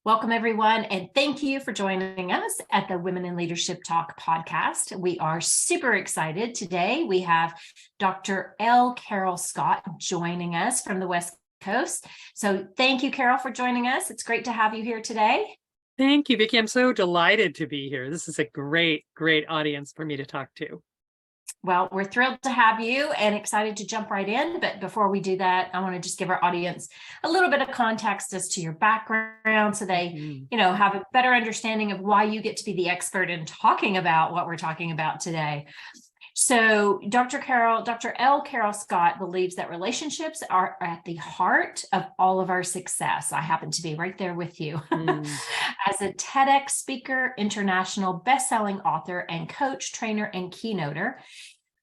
Welcome, everyone, and thank you for joining us at the Women in Leadership Talk podcast. We are super excited. Today, we have Dr. L. Carol Scott joining us from the West Coast. So thank you, Carol, for joining us. It's great to have you here today. Thank you, Vicki. I'm so delighted to be here. This is a great audience for me to talk to. Well, we're thrilled to have you and excited to jump right in. But before we do that, I want to just give our audience a little bit of context as to your background so they, have a better understanding of why you get to be the expert in talking about what we're talking about today. So Dr. L. Carol Scott believes that relationships are at the heart of all of our success. I happen to be right there with you. As a TEDx speaker, international best-selling author, and coach, trainer, and keynoter,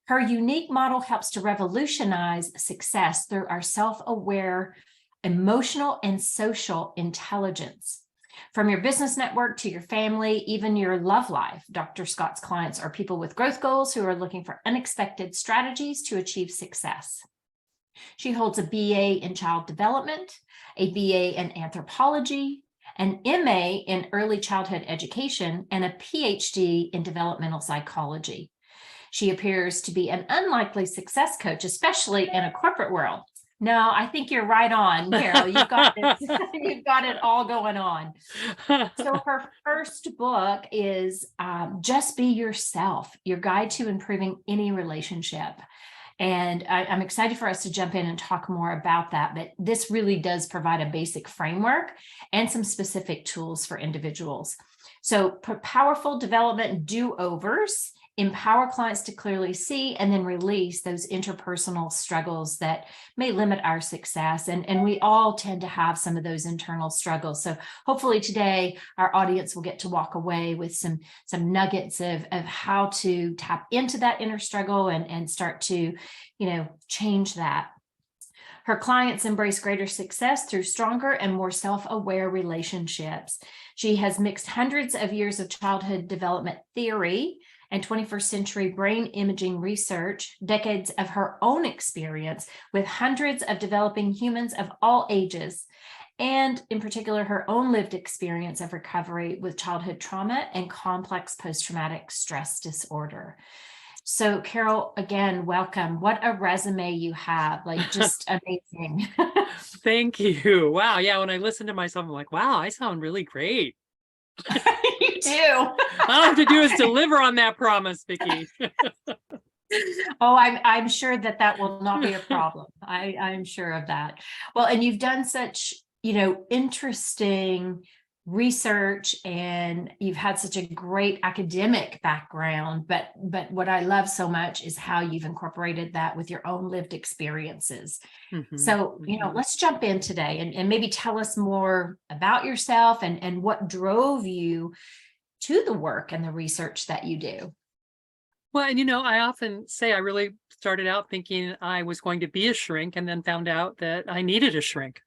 her unique model helps to revolutionize success through our self-aware, emotional, and social intelligence. From your business network to your family, even your love life, Dr. Scott's clients are people with growth goals who are looking for unexpected strategies to achieve success. She holds a BA in child development, a BA in anthropology, an MA in early childhood education, and a PhD in developmental psychology. She appears to be an unlikely success coach, especially in a corporate world. No, I think you're right on, Carol. You've got this, you've got it all going on. So her first book is Just Be Yourself, Your Guide to Improving Any Relationship. And I'm excited for us to jump in and talk more about that. But this really does provide a basic framework and some specific tools for individuals. So powerful development do-overs empower clients to clearly see and then release those interpersonal struggles that may limit our success. And we all tend to have some of those internal struggles. So hopefully today our audience will get to walk away with some nuggets of how to tap into that inner struggle and start to, change that. Her clients embrace greater success through stronger and more self-aware relationships. She has mixed hundreds of years of childhood development theory and 21st century brain imaging research, decades of her own experience with hundreds of developing humans of all ages, and in particular, her own lived experience of recovery with childhood trauma and complex post-traumatic stress disorder. So Carol, again, welcome. What a resume you have, just amazing. Thank you. Wow. Yeah. When I listen to myself, I'm like, wow, I sound really great. You do. All I have to do is deliver on that promise, Vicki. Oh, I'm sure that will not be a problem. I'm sure of that. Well, and you've done such, interesting research and you've had such a great academic background, but what I love so much is how you've incorporated that with your own lived experiences. So, let's jump in today and maybe tell us more about yourself and what drove you to the work and the research that you do. Well, and I often say I really started out thinking I was going to be a shrink and then found out that I needed a shrink.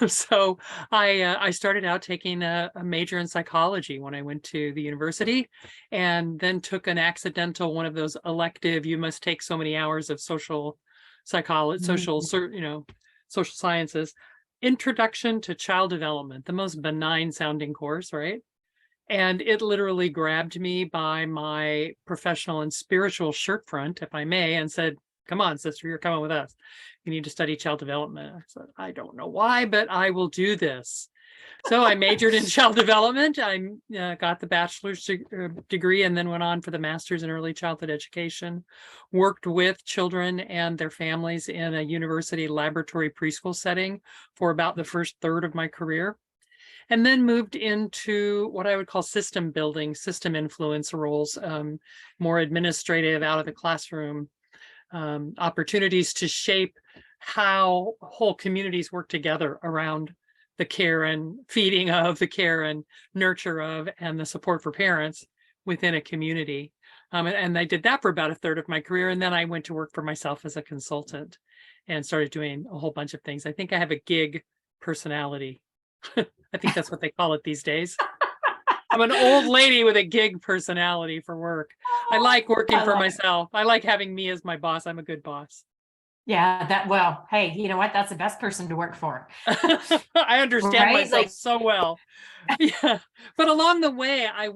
So I started out taking a major in psychology when I went to the university, and then took an accidental one of those elective, you must take so many hours of social psychology, social sciences, introduction to child development, the most benign sounding course, right? And it literally grabbed me by my professional and spiritual shirt front, if I may, and said, come on, sister, you're coming with us. You need to study child development. I said, I don't know why, but I will do this. So I majored in child development. I got the bachelor's degree and then went on for the master's in early childhood education, worked with children and their families in a university laboratory preschool setting for about the first third of my career. And then moved into what I would call system building, system influence roles, more administrative, out of the classroom, opportunities to shape how whole communities work together around the care and feeding of, the care and nurture of, and the support for parents within a community. And I did that for about a third of my career. And then I went to work for myself as a consultant and started doing a whole bunch of things. I think I have a gig personality. I think that's what they call it these days. I'm an old lady with a gig personality for work. I like working for myself. I like having me as my boss. I'm a good boss. Yeah, well, hey, you know what? That's the best person to work for. I understand Right? myself Like, so well. Yeah. But along the way, I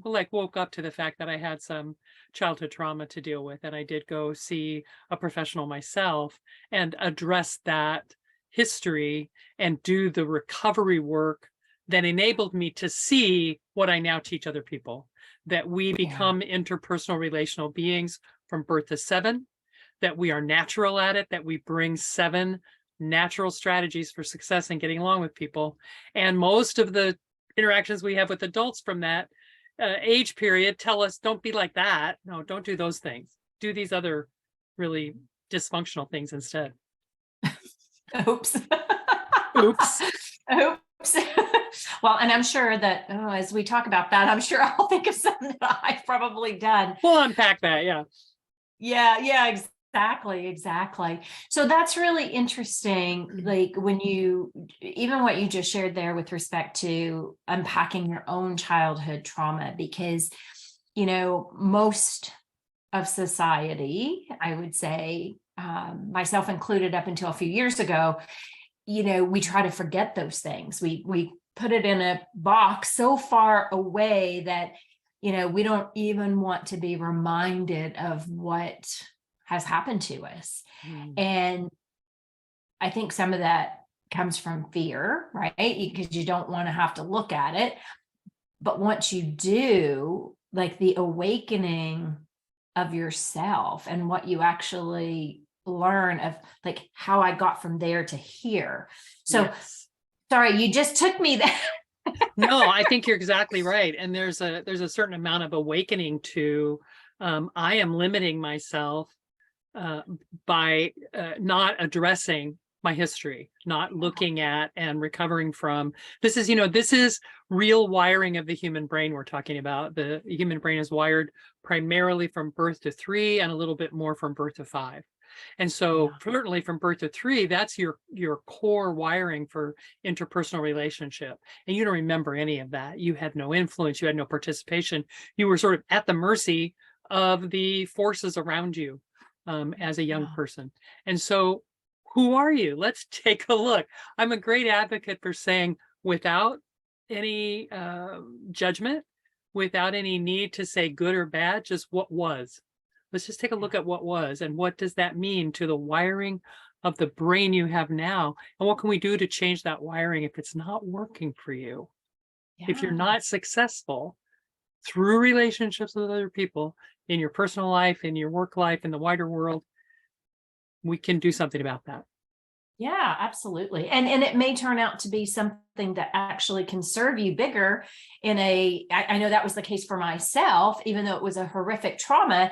like woke up to the fact that I had some childhood trauma to deal with. And I did go see a professional myself and address that history and do the recovery work that enabled me to see what I now teach other people, that we yeah, become interpersonal relational beings from birth to 7, that we are natural at it, that we bring 7 natural strategies for success and getting along with people. And most of the interactions we have with adults from that age period tell us, don't be like that. No, don't do those things. Do these other really dysfunctional things instead. oops. Oops. Oops. Well, and I'm sure that as we talk about that, I'm sure I'll think of something that I've probably done. We'll unpack that. Yeah. Yeah, exactly. So that's really interesting. Like when even what you just shared there with respect to unpacking your own childhood trauma, because, most of society, I would say, myself included up until a few years ago, we try to forget those things. We put it in a box so far away that we don't even want to be reminded of what has happened to us. And I think some of that comes from fear, right? Because you don't want to have to look at it. But once you do, like the awakening of yourself and what you actually learn of, like, how I got from there to here. So Yes. sorry, you just took me there. No, I think you're exactly right. And there's a certain amount of awakening to I am limiting myself by not addressing my history, not looking at and recovering from. This is real wiring of the human brain we're talking about. The human brain is wired primarily from birth to 3 and a little bit more from birth to 5. And so certainly from birth to 3, that's your core wiring for interpersonal relationship. And you don't remember any of that. You had no influence, you had no participation. You were sort of at the mercy of the forces around you as a young person. And so who are you? Let's take a look. I'm a great advocate for saying, without any judgment, without any need to say good or bad, just what was. Let's just take a look at what was, and what does that mean to the wiring of the brain you have now, and what can we do to change that wiring if it's not working for you? If you're not successful through relationships with other people in your personal life, in your work life, in the wider world, we can do something about that. Yeah, absolutely. And it may turn out to be something that actually can serve you bigger I know that was the case for myself, even though it was a horrific trauma.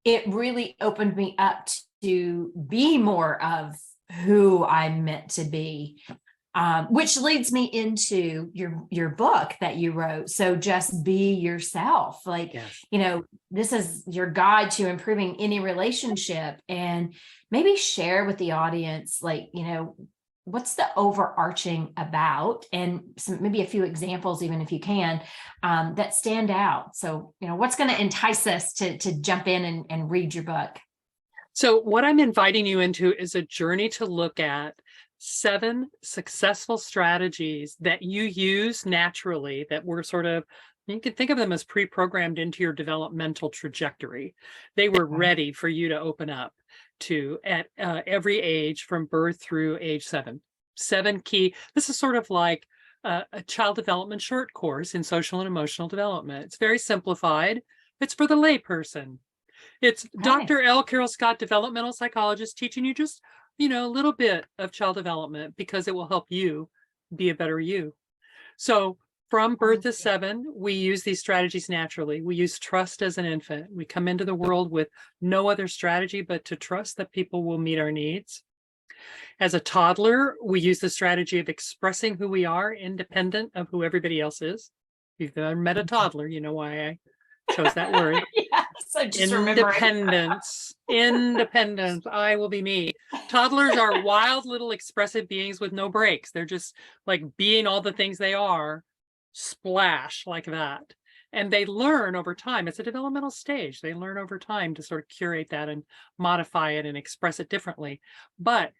It really opened me up to be more of who I'm meant to be, which leads me into your book that you wrote. So just be yourself. Like, Yes. This is your guide to improving any relationship, and maybe share with the audience, like, what's the overarching about, and maybe a few examples, even if you can, that stand out. So, what's going to entice us to jump in and read your book? So what I'm inviting you into is a journey to look at 7 successful strategies that you use naturally, that were sort of, you can think of them as pre-programmed into your developmental trajectory. They were ready for you to open up to at every age from birth through age 7. 7 key. This is sort of like a child development short course in social and emotional development. It's very simplified. It's for the layperson. It's Dr. L. Carol Scott, developmental psychologist, teaching you just, a little bit of child development because it will help you be a better you. So from birth to 7, we use these strategies naturally. We use trust as an infant. We come into the world with no other strategy but to trust that people will meet our needs. As a toddler, we use the strategy of expressing who we are, independent of who everybody else is. If you've ever met a toddler, you know why I chose that word. So just Independence. Independence. I will be me. Toddlers are wild little expressive beings with no brakes. They're just like being all the things they are, splash like that. And they learn over time. It's a developmental stage. They learn over time to sort of curate that and modify it and express it differently. But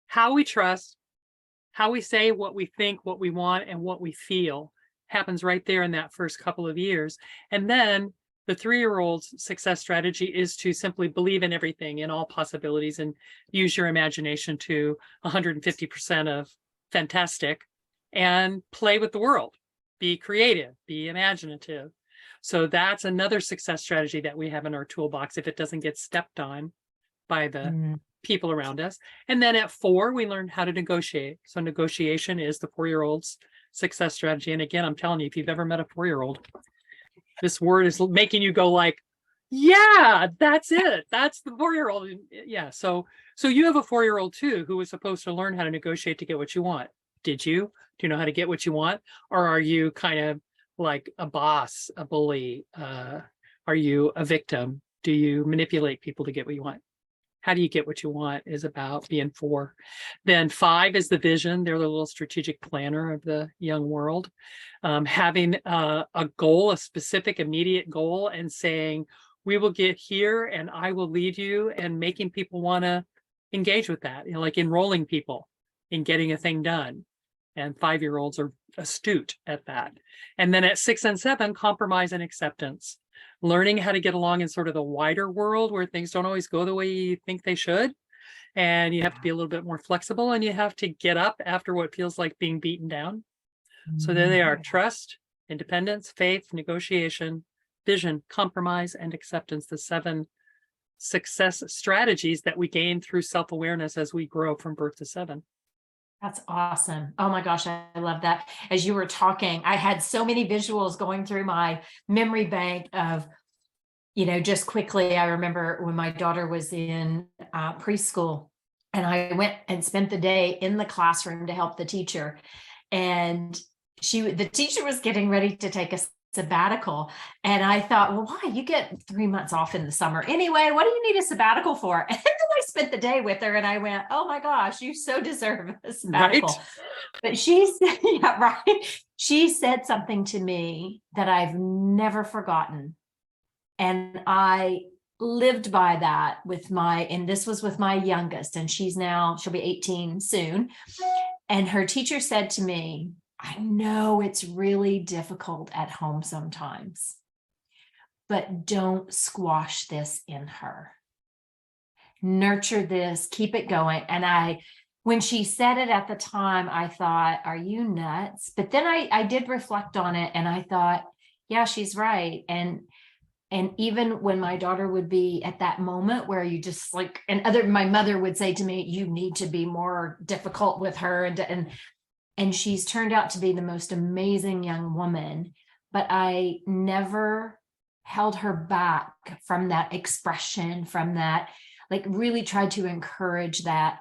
how we trust, how we say what we think, what we want, and what we feel happens right there in that first couple of years. And then the 3-year-old's success strategy is to simply believe in everything, in all possibilities, and use your imagination to 150% of fantastic, and play with the world. Be creative, be imaginative. So that's another success strategy that we have in our toolbox if it doesn't get stepped on by the people around us. And then at 4, we learn how to negotiate. So negotiation is the 4-year-old's success strategy. And again, I'm telling you, if you've ever met a 4-year-old, this word is making you go like, yeah, that's it. That's the 4-year-old. Yeah. So you have a 4-year-old too, who was supposed to learn how to negotiate to get what you want. Did you? Do you know how to get what you want? Or are you kind of like a boss, a bully? Are you a victim? Do you manipulate people to get what you want? How do you get what you want is about being 4. Then 5 is the vision. They're the little strategic planner of the young world. Having a goal, a specific immediate goal, and saying, we will get here and I will lead you, and making people want to engage with that, like enrolling people in getting a thing done. And 5-year-olds are astute at that. And then at 6 and 7, compromise and acceptance. Learning how to get along in sort of the wider world where things don't always go the way you think they should. And you have to be a little bit more flexible, and you have to get up after what feels like being beaten down. So there they are: trust, independence, faith, negotiation, vision, compromise, and acceptance. The 7 success strategies that we gain through self-awareness as we grow from birth to 7. That's awesome. Oh my gosh, I love that. As you were talking, I had so many visuals going through my memory bank of, just quickly, I remember when my daughter was in preschool, and I went and spent the day in the classroom to help the teacher. And the teacher was getting ready to take a sabbatical. And I thought, well, why? You get 3 months off in the summer anyway. What do you need a sabbatical for? And then I spent the day with her, and I went, oh my gosh, you so deserve a sabbatical. Right? But she said, yeah, right. She said something to me that I've never forgotten. And I lived by that and this was with my youngest, and she'll be 18 soon. And her teacher said to me, I know it's really difficult at home sometimes, but don't squash this in her. Nurture this, keep it going. And when she said it at the time, I thought, are you nuts? But then I did reflect on it, and I thought, yeah, she's right. And even when my daughter would be at that moment where you just my mother would say to me, you need to be more difficult with her. And she's turned out to be the most amazing young woman, but I never held her back from that expression, from that, really tried to encourage that.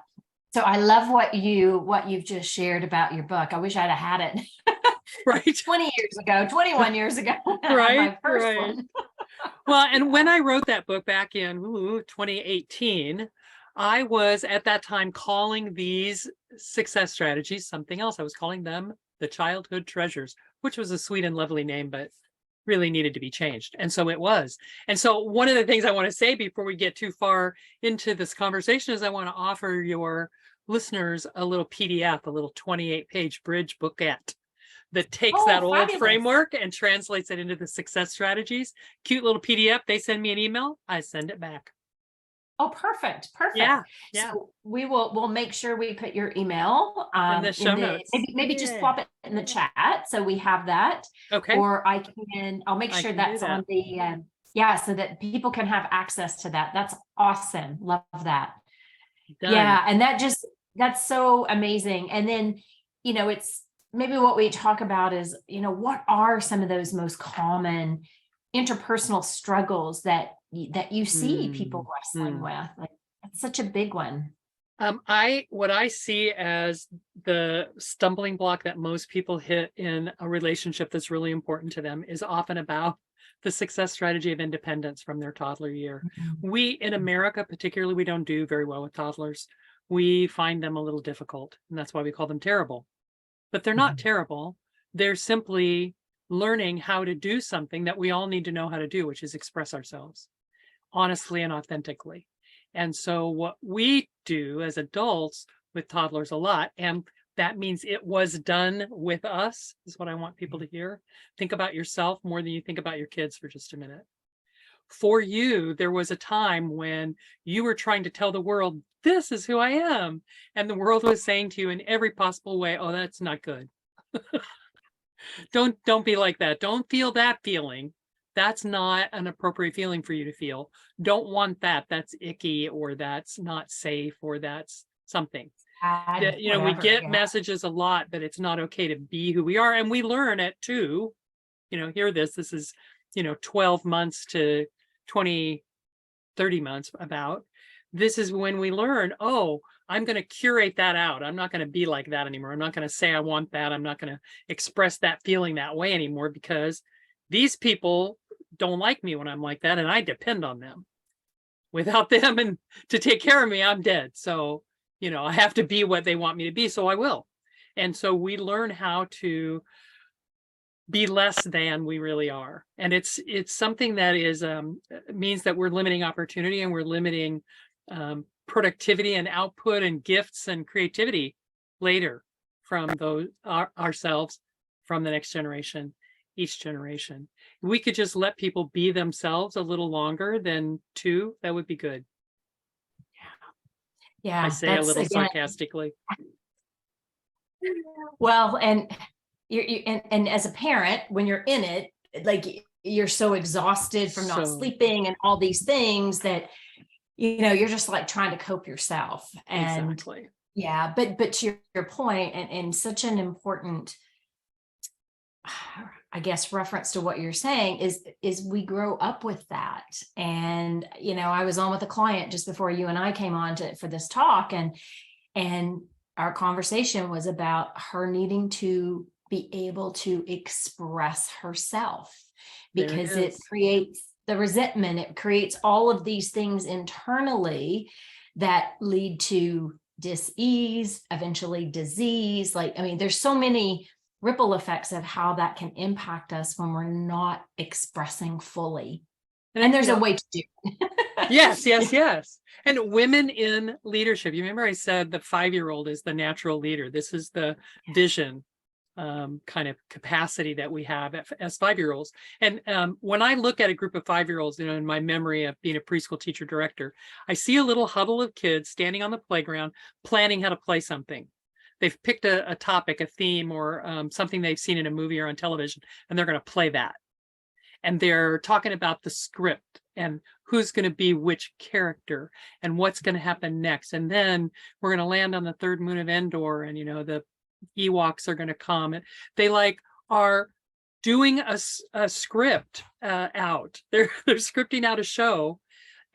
So I love what you've just shared about your book. I wish I'd have had it right 20 years ago, 21 years ago. Right. My first one. Well, and when I wrote that book back in 2018, I was at that time calling these success strategies something else. I was calling them the childhood treasures, which was a sweet and lovely name, but really needed to be changed. And so it was. And so one of the things I want to say before we get too far into this conversation is I want to offer your listeners a little PDF, a little 28-page bridge booklet that takes that old framework and translates it into the success strategies. Cute little PDF. They send me an email, I send it back. Oh, perfect. Yeah. So we'll make sure we put your email in the show notes. Maybe just plop it in the chat so we have that. Okay. Or I'll make sure that's on the so that people can have access to that. That's awesome. Love that. Done. Yeah, and that's so amazing. And then it's maybe what we talk about is what are some of those most common interpersonal struggles that you see people wrestling with? It's such a big one. What I see as the stumbling block that most people hit in a relationship that's really important to them is often about the success strategy of independence from their toddler year. We in America, particularly, we don't do very well with toddlers. We find them a little difficult, and that's why we call them terrible. But they're not terrible. They're simply learning how to do something that we all need to know how to do, which is express ourselves honestly and authentically. And so what we do as adults with toddlers a lot, and that means it was done with us, is what I want people to hear. Think about yourself more than you think about your kids for just a minute. For you, there was a time when you were trying to tell the world, this is who I am. And the world was saying to you in every possible way, oh, that's not good. Don't be like that. Don't feel that feeling. That's not an appropriate feeling for you to feel. Don't want that. That's icky, or that's not safe, or that's something. We get messages a lot that it's not okay to be who we are. And we learn it too. Hear this. This is, 12 months to 20, 30 months about. This is when we learn, oh, I'm going to curate that out. I'm not going to be like that anymore. I'm not going to say I want that. I'm not going to express that feeling that way anymore, because these people don't like me when I'm like that, and I depend on them. Without them and to take care of me, I'm dead. So, I have to be what they want me to be, so I will. And so we learn how to be less than we really are. And it's something that is means that we're limiting opportunity, and we're limiting productivity and output and gifts and creativity later from those ourselves, from the next generation, each generation. If we could just let people be themselves a little longer than 2, that would be good. Yeah, I say a little sarcastically. Well, and and as a parent, when you're in it, like, you're so exhausted from not sleeping and all these things that, you're just like trying to cope yourself. And exactly. Yeah, but to your point, and such an important, I guess, reference to what you're saying is we grow up with that. And, I was on with a client just before you and I came on for this talk, and our conversation was about her needing to be able to express herself, because it creates the resentment. It creates all of these things internally that lead to dis-ease, eventually disease. There's so many ripple effects of how that can impact us when we're not expressing fully. And there's a way to do it. Yes. And women in leadership. You remember I said the 5-year-old is the natural leader. This is the vision kind of capacity that we have as 5-year-olds. And when I look at a group of 5-year-olds, in my memory of being a preschool teacher director, I see a little huddle of kids standing on the playground planning how to play something. They've picked a topic, a theme, or something they've seen in a movie or on television, and they're going to play that. And they're talking about the script and who's going to be which character and what's going to happen next. And then we're going to land on the third moon of Endor, and, the Ewoks are going to come. And they are doing a script out. They're scripting out a show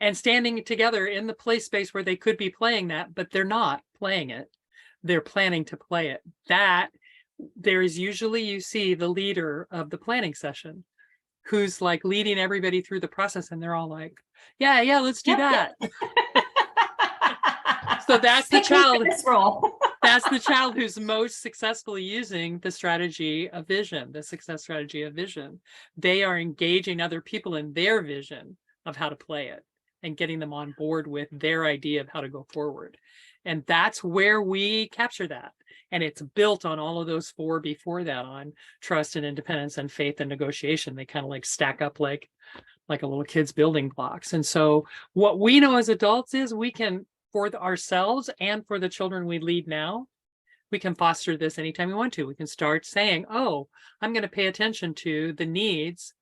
and standing together in the play space where they could be playing that, but they're not playing it. They're planning to play it. That there is usually, you see the leader of the planning session who's leading everybody through the process, and they're all like, yeah, let's do that. So that's the child. That's the child who's most successfully using the strategy of vision, the success strategy of vision. They are engaging other people in their vision of how to play it and getting them on board with their idea of how to go forward. And that's where we capture that. And it's built on all of those 4 before that, on trust and independence and faith and negotiation. They kind of stack up like a little kid's building blocks. And so what we know as adults is we can, for ourselves and for the children we lead now, we can foster this anytime we want to. We can start saying, oh, I'm going to pay attention to the needs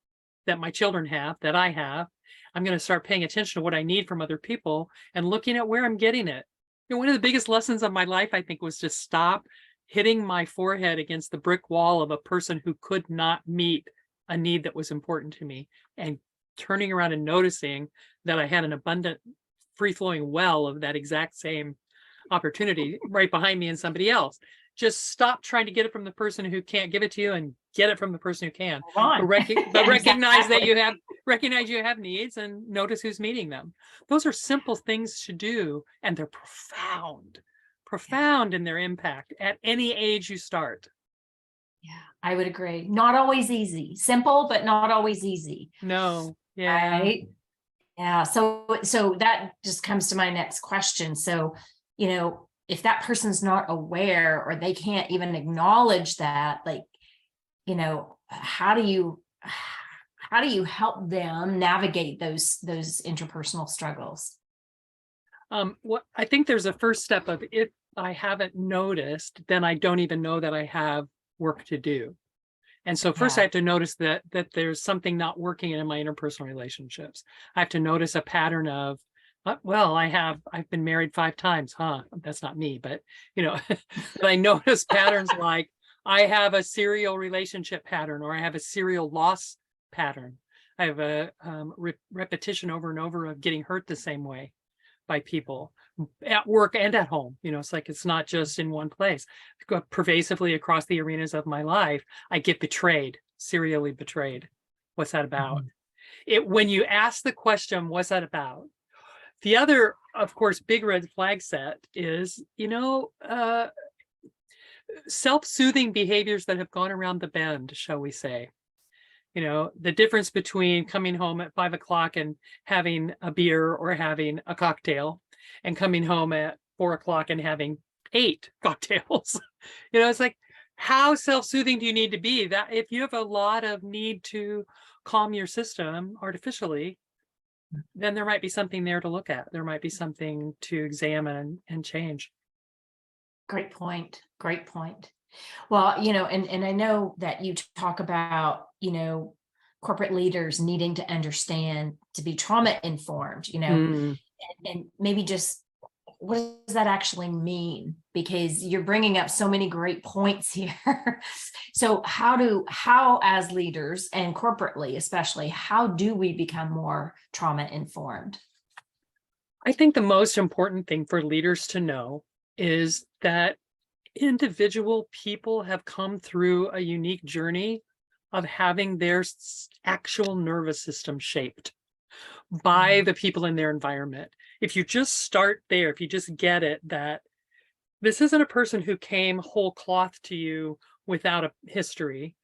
that my children have, that I have. I'm going to start paying attention to what I need from other people and looking at where I'm getting it. One of the biggest lessons of my life, I think, was to stop hitting my forehead against the brick wall of a person who could not meet a need that was important to me, and turning around and noticing that I had an abundant, free-flowing well of that exact same opportunity right behind me in somebody else. Just stop trying to get it from the person who can't give it to you, and get it from the person who can. But recognize that recognize you have needs, and notice who's meeting them. Those are simple things to do, and they're profound in their impact at any age you start. Yeah, I would agree. Not always easy. Simple, but not always easy. No. Yeah. Right. Yeah. So that just comes to my next question. So, if that person's not aware or they can't even acknowledge that, like, how do you help them navigate those interpersonal struggles? What I think there's a first step of, if I haven't noticed, then I don't even know that I have work to do. And so first I Yeah. have to notice that there's something not working in my interpersonal relationships. I have to notice a pattern of, well, I've been married 5 times, huh? That's not me, but that I notice patterns like I have a serial relationship pattern, or I have a serial loss pattern. I have a repetition over and over of getting hurt the same way by people at work and at home. It's like, it's not just in one place. Go pervasively across the arenas of my life. I get betrayed, serially betrayed. What's that about? When you ask the question, what's that about? The other, of course, big red flag set is, self-soothing behaviors that have gone around the bend, shall we say. The difference between coming home at 5 o'clock and having a beer or having a cocktail, and coming home at 4 o'clock and having 8 cocktails. It's like, how self-soothing do you need to be? That if you have a lot of need to calm your system artificially, then there might be something there to look at. There might be something to examine and change. Great point. Great point. Well, and I know that you talk about, corporate leaders needing to understand, to be trauma informed, Mm. and maybe just, what does that actually mean? Because you're bringing up so many great points here. So how as leaders, and corporately especially, how do we become more trauma informed? I think the most important thing for leaders to know is that individual people have come through a unique journey of having their actual nervous system shaped by the people in their environment. If you just start there, if you just get it, that this isn't a person who came whole cloth to you without a history,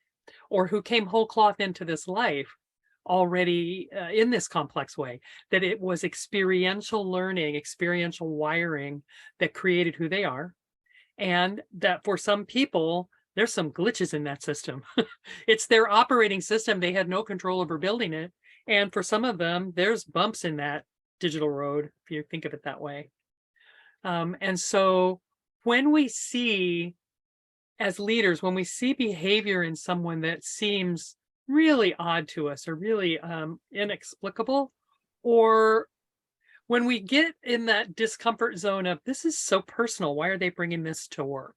or who came whole cloth into this life already in this complex way, that it was experiential learning, experiential wiring that created who they are. And that for some people, there's some glitches in that system. It's their operating system. They had no control over building it. And for some of them, there's bumps in that digital road, if you think of it that way. And so when we see, as leaders, when we see behavior in someone that seems really odd to us, or really inexplicable, or when we get in that discomfort zone of, this is so personal, why are they bringing this to work?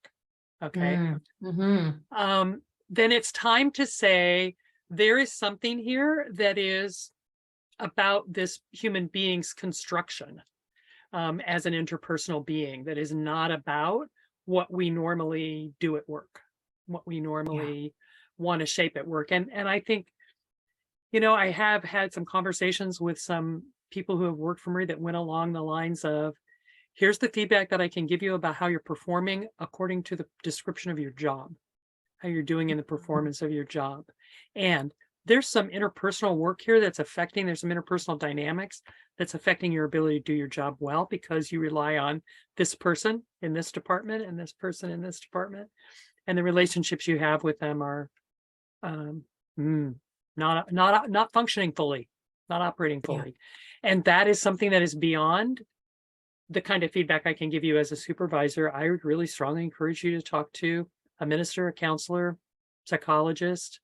Okay. Then it's time to say, there is something here that is about this human being's construction as an interpersonal being, that is not about what we normally do at work, what we normally want to shape at work. And I think, I have had some conversations with some people who have worked for me that went along the lines of, here's the feedback that I can give you about how you're performing according to the description of your job, how you're doing in the performance of your job. And there's some interpersonal work here that's affecting, there's some interpersonal dynamics that's affecting your ability to do your job well, because you rely on this person in this department and this person in this department. And the relationships you have with them are not functioning fully, not operating fully. And that is something that is beyond the kind of feedback I can give you as a supervisor. I would really strongly encourage you to talk to a minister, a counselor, psychologist,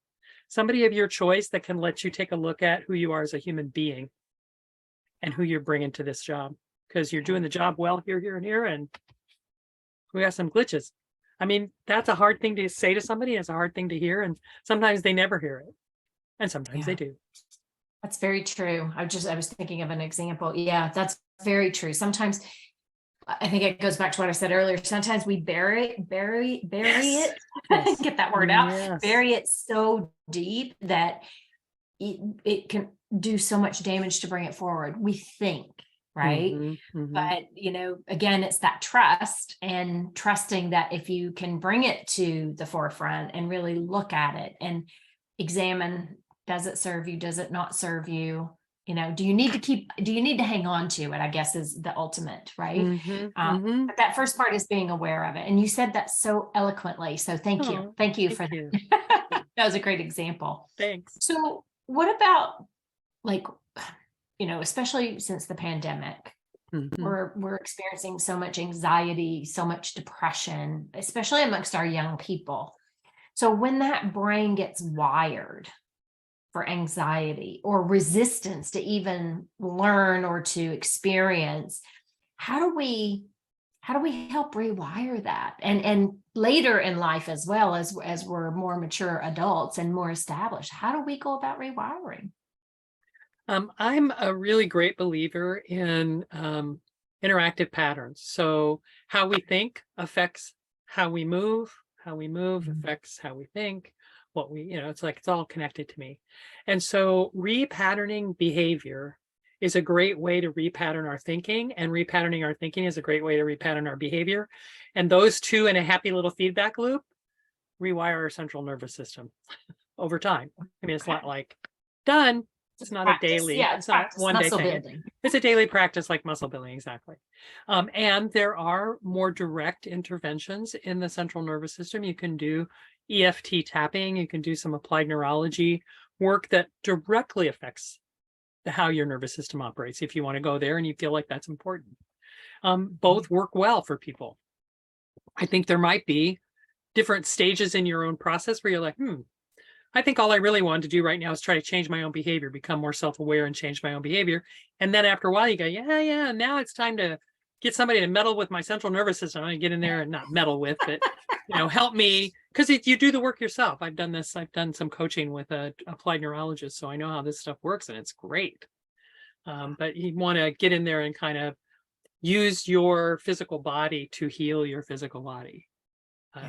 somebody of your choice that can let you take a look at who you are as a human being and who you're bringing to this job, because you're doing the job well here, here, and here, and we got some glitches. I mean, that's a hard thing to say to somebody. It's a hard thing to hear, and sometimes they never hear it, and sometimes they do. That's very true. I was thinking of an example. Yeah, that's very true. Sometimes I think it goes back to what I said earlier. Sometimes we bury it, get that word out, bury it so deep that it can do so much damage to bring it forward. We think right? But, again, it's that trust, and trusting that if you can bring it to the forefront and really look at it and examine, does it serve you? Does it not serve you? Do you need to hang on to it, I guess, is the ultimate, right? But that first part is being aware of it. And you said that so eloquently. So thank you. Thank you for that. That was a great example. Thanks. So what about, like, especially since the pandemic, we're experiencing so much anxiety, so much depression, especially amongst our young people. So when that brain gets wired for anxiety or resistance to even learn or to experience, how do we help rewire that? And later in life, as well, as we're more mature adults and more established, how do we go about rewiring? I'm a really great believer in interactive patterns. So how we think affects how we move affects how we think, what we, it's all connected to me. And so repatterning behavior is a great way to repattern our thinking, and repatterning our thinking is a great way to repattern our behavior. And those two in a happy little feedback loop rewire our central nervous system over time. I mean, it's not like done. It's not a daily, it's not one day thing. It's a daily practice, like muscle building, exactly. And there are more direct interventions in the central nervous system. You can do EFT tapping, you can do some applied neurology work that directly affects how your nervous system operates, if you want to go there and you feel like that's important. Both work well for people. I think there might be different stages in your own process where you're like, I think all I really wanted to do right now is try to change my own behavior, become more self-aware and change my own behavior. And then after a while you go, yeah, now it's time to get somebody to meddle with my central nervous system. I get in there and not meddle with, but help me, because you do the work yourself. I've done this. I've done some coaching with a applied neurologist, so I know how this stuff works, and it's great. But you want to get in there and kind of use your physical body to heal your physical body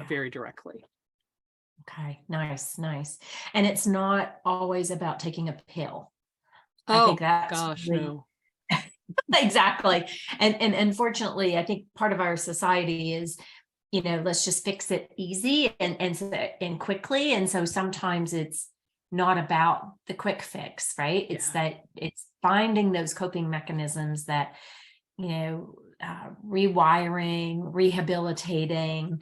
very directly. Okay, nice. And it's not always about taking a pill. I think that's no. Exactly. And unfortunately, I think part of our society is, let's just fix it easy and quickly. And so sometimes it's not about the quick fix, right? It's that it's finding those coping mechanisms that, rewiring, rehabilitating,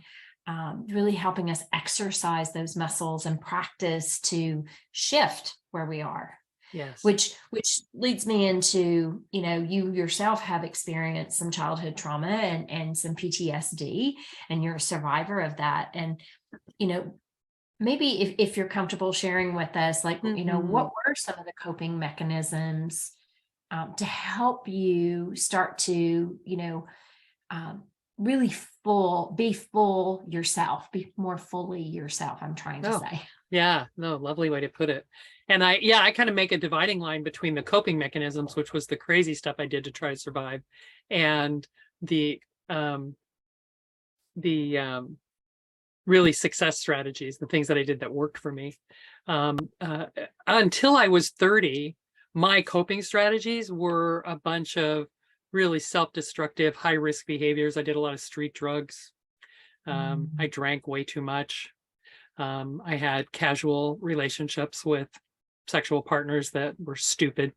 really helping us exercise those muscles and practice to shift where we are. Yes. Which leads me into, you yourself have experienced some childhood trauma and some PTSD, and you're a survivor of that. And, maybe if you're comfortable sharing with us, like, what were some of the coping mechanisms to help you start to, really be full yourself, be more fully yourself, I'm trying to say. Yeah, no, lovely way to put it. And I kind of make a dividing line between the coping mechanisms, which was the crazy stuff I did to try to survive, and the really success strategies, the things that I did that worked for me. Until I was 30, my coping strategies were a bunch of really self-destructive, high-risk behaviors. I did a lot of street drugs. I drank way too much. I had casual relationships with sexual partners that were stupid.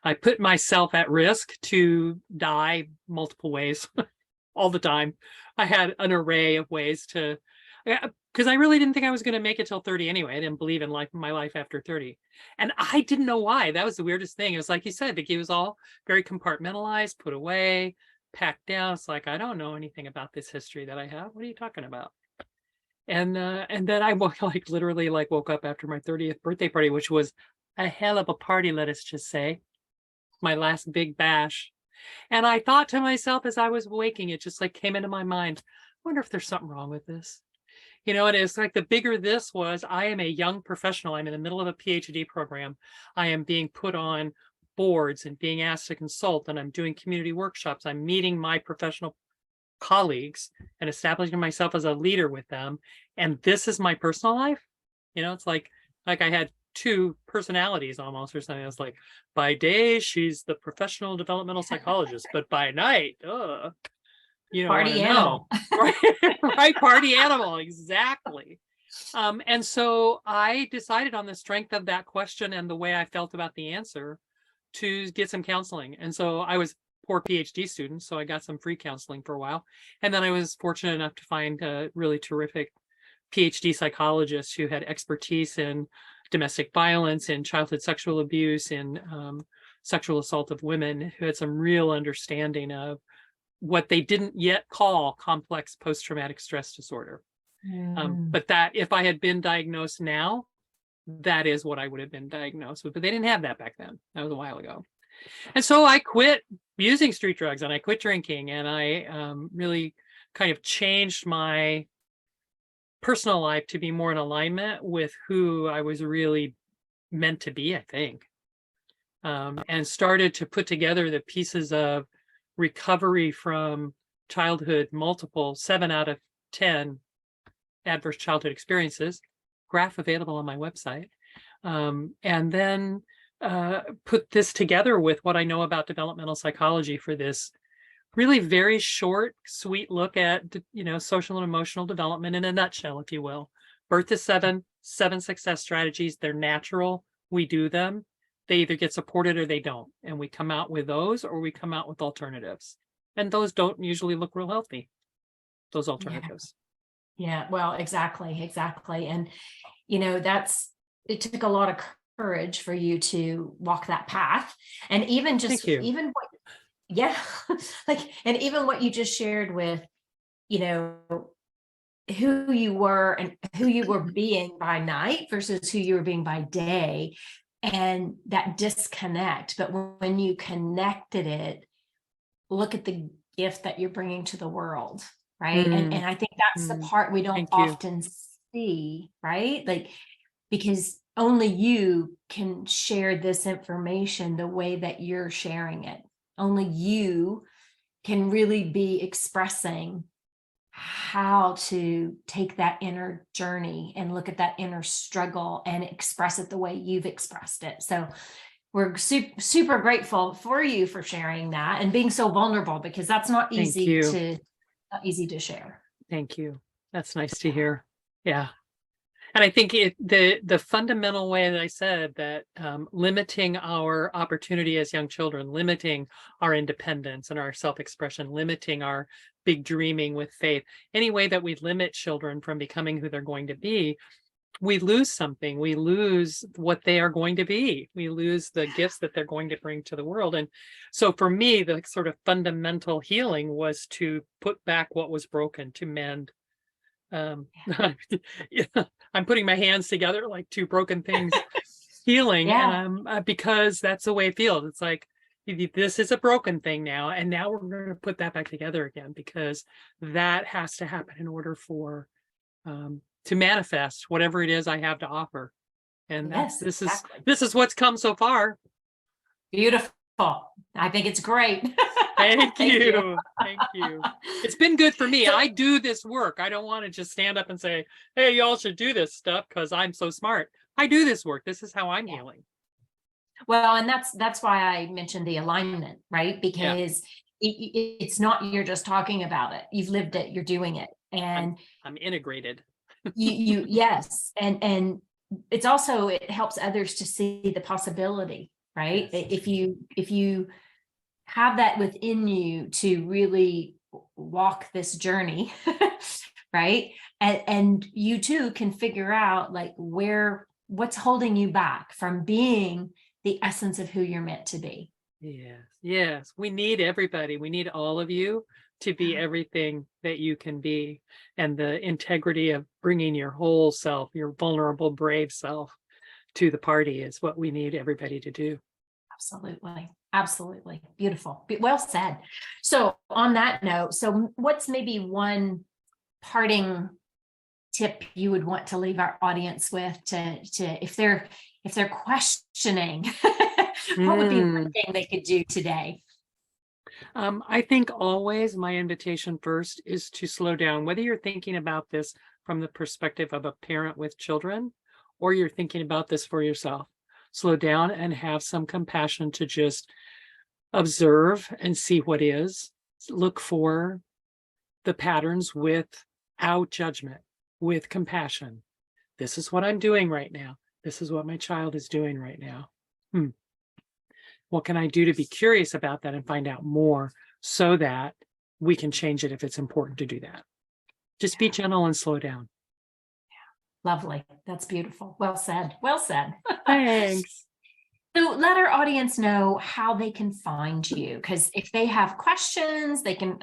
I put myself at risk to die multiple ways all the time. I had an array of ways to, because I really didn't think I was going to make it till 30 anyway. I didn't believe in my life after 30. And I didn't know why. That was the weirdest thing. It was like you said, Vicki, it was all very compartmentalized, put away, packed down. It's like, I don't know anything about this history that I have. What are you talking about? And then I literally woke up after my 30th birthday party, which was a hell of a party, let us just say, my last big bash. And I thought to myself as I was waking, it just came into my mind, I wonder if there's something wrong with this. And it's like the bigger this was, I am a young professional. I'm in the middle of a PhD program. I am being put on boards and being asked to consult, and I'm doing community workshops. I'm meeting my professional colleagues and establishing myself as a leader with them. And this is my personal life. It's like I had two personalities almost, or something. It's like, by day she's the professional developmental psychologist, but by night, you don't want to Party know. animal. Right, party animal, exactly. And so I decided, on the strength of that question and the way I felt about the answer, to get some counseling. And so I was a poor PhD student, so I got some free counseling for a while. And then I was fortunate enough to find a really terrific PhD psychologist who had expertise in domestic violence, in childhood sexual abuse, in sexual assault of women, who had some real understanding of what they didn't yet call complex post-traumatic stress disorder. But that, if I had been diagnosed now, that is what I would have been diagnosed with. But they didn't have that back then. That was a while ago. And so I quit using street drugs, and I quit drinking, and I really kind of changed my personal life to be more in alignment with who I was really meant to be, I think. And started to put together the pieces of recovery from childhood, multiple 7 out of 10 adverse childhood experiences, graph available on my website. And then put this together with what I know about developmental psychology for this really very short, sweet look at, social and emotional development in a nutshell, if you will. Birth to 7 success strategies. They're natural. We do them. They either get supported or they don't. And we come out with those, or we come out with alternatives. And those don't usually look real healthy, those alternatives. Yeah, well, exactly. And, it took a lot of courage for you to walk that path. And even just, even what you just shared with, who you were and who you were being by night versus who you were being by day, and that disconnect. But when you connected it, look at the gift that you're bringing to the world. Right. And I think that's the part we don't often see, right? Like, because only you can share this information the way that you're sharing it. Only you can really be expressing how to take that inner journey and look at that inner struggle and express it the way you've expressed it. So we're super grateful for you for sharing that and being so vulnerable, because that's not easy to share. Thank you. That's nice to hear. Yeah. And I think the fundamental way that I said that limiting our opportunity as young children, limiting our independence and our self-expression, limiting our big dreaming with faith, any way that we limit children from becoming who they're going to be, we lose something. We lose what they are going to be. We lose the gifts that they're going to bring to the world. And so for me, the sort of fundamental healing was to put back what was broken, to mend. I'm putting my hands together like two broken things, healing. Because that's the way it feels. It's like, this is a broken thing now, and now we're going to put that back together again, because that has to happen in order for to manifest whatever it is I have to offer. And this is what's come so far. Beautiful. I think it's great. Thank you. Thank you. It's been good for me. I do this work. I don't want to just stand up and say, hey, y'all should do this stuff because I'm so smart. I do this work. This is how I'm healing. Well, and that's why I mentioned the alignment, right? Because it's not you're just talking about it. You've lived it. You're doing it. And I'm integrated. Yes. And it's also, it helps others to see the possibility, right? Yes. If you have that within you to really walk this journey, right? And you too can figure out like what's holding you back from being the essence of who you're meant to be. Yes. We need everybody. We need all of you to be everything that you can be. And the integrity of bringing your whole self, your vulnerable, brave self to the party is what we need everybody to do. Absolutely. Beautiful. Well said. So on that note, so what's maybe one parting tip you would want to leave our audience with to if they're questioning, what would be one thing they could do today? I think always my invitation first is to slow down, whether you're thinking about this from the perspective of a parent with children or you're thinking about this for yourself. Slow down and have some compassion to just observe and see what is. Look for the patterns without judgment, with compassion. This is what I'm doing right now. This is what my child is doing right now. What can I do to be curious about that and find out more so that we can change it if it's important to do that? Just be gentle and slow down. Lovely. That's beautiful. Well said. Well said. Thanks. So let our audience know how they can find you, because if they have questions, they can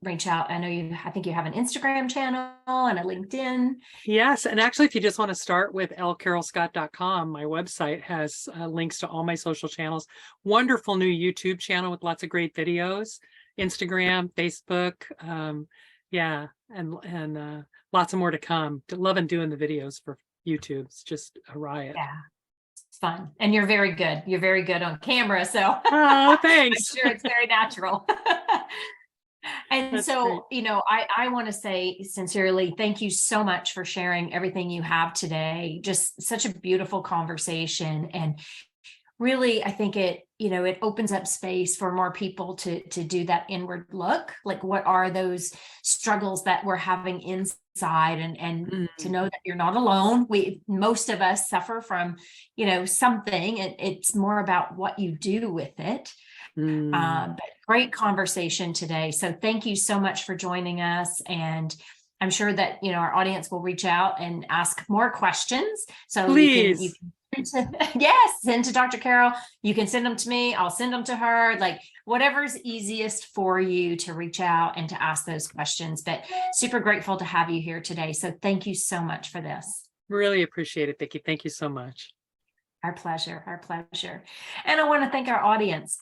reach out. I think you have an Instagram channel and a LinkedIn. Yes. And actually, if you just want to start with lcarolscott.com, my website has links to all my social channels. Wonderful new YouTube channel with lots of great videos, Instagram, Facebook. And lots of more to come. Loving doing the videos for YouTube. It's just a riot. Yeah. Fun. And you're very good. You're very good on camera. So oh, thanks. I'm sure it's very natural. And That's so, great. I want to say sincerely, thank you so much for sharing everything you have today. Just such a beautiful conversation. And really, I think it opens up space for more people to do that inward look. Like, what are those struggles that we're having inside, and to know that you're not alone. Most of us suffer from, something. It's more about what you do with it. But great conversation today. So thank you so much for joining us. And I'm sure that, our audience will reach out and ask more questions. So please. you can yes, send to Dr. Carol. You can send them to me. I'll send them to her. Like, whatever's easiest for you to reach out and to ask those questions. But super grateful to have you here today. So thank you so much for this. Really appreciate it, Vicki. Thank you so much. Our pleasure. Our pleasure. And I want to thank our audience.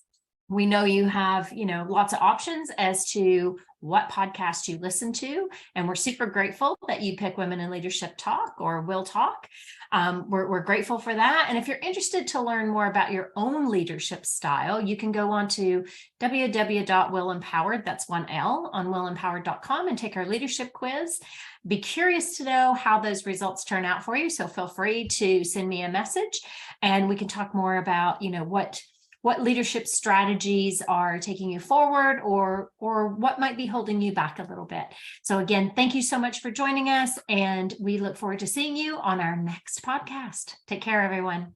We know you have, lots of options as to what podcast you listen to, and we're super grateful that you pick Women in Leadership Talk or WIL Talk. We're grateful for that. And if you're interested to learn more about your own leadership style, you can go on to www.WIL that's one L, on wilempowered.com and take our leadership quiz. Be curious to know how those results turn out for you. So feel free to send me a message and we can talk more about, what leadership strategies are taking you forward, or what might be holding you back a little bit. So again, thank you so much for joining us, and we look forward to seeing you on our next podcast. Take care, everyone.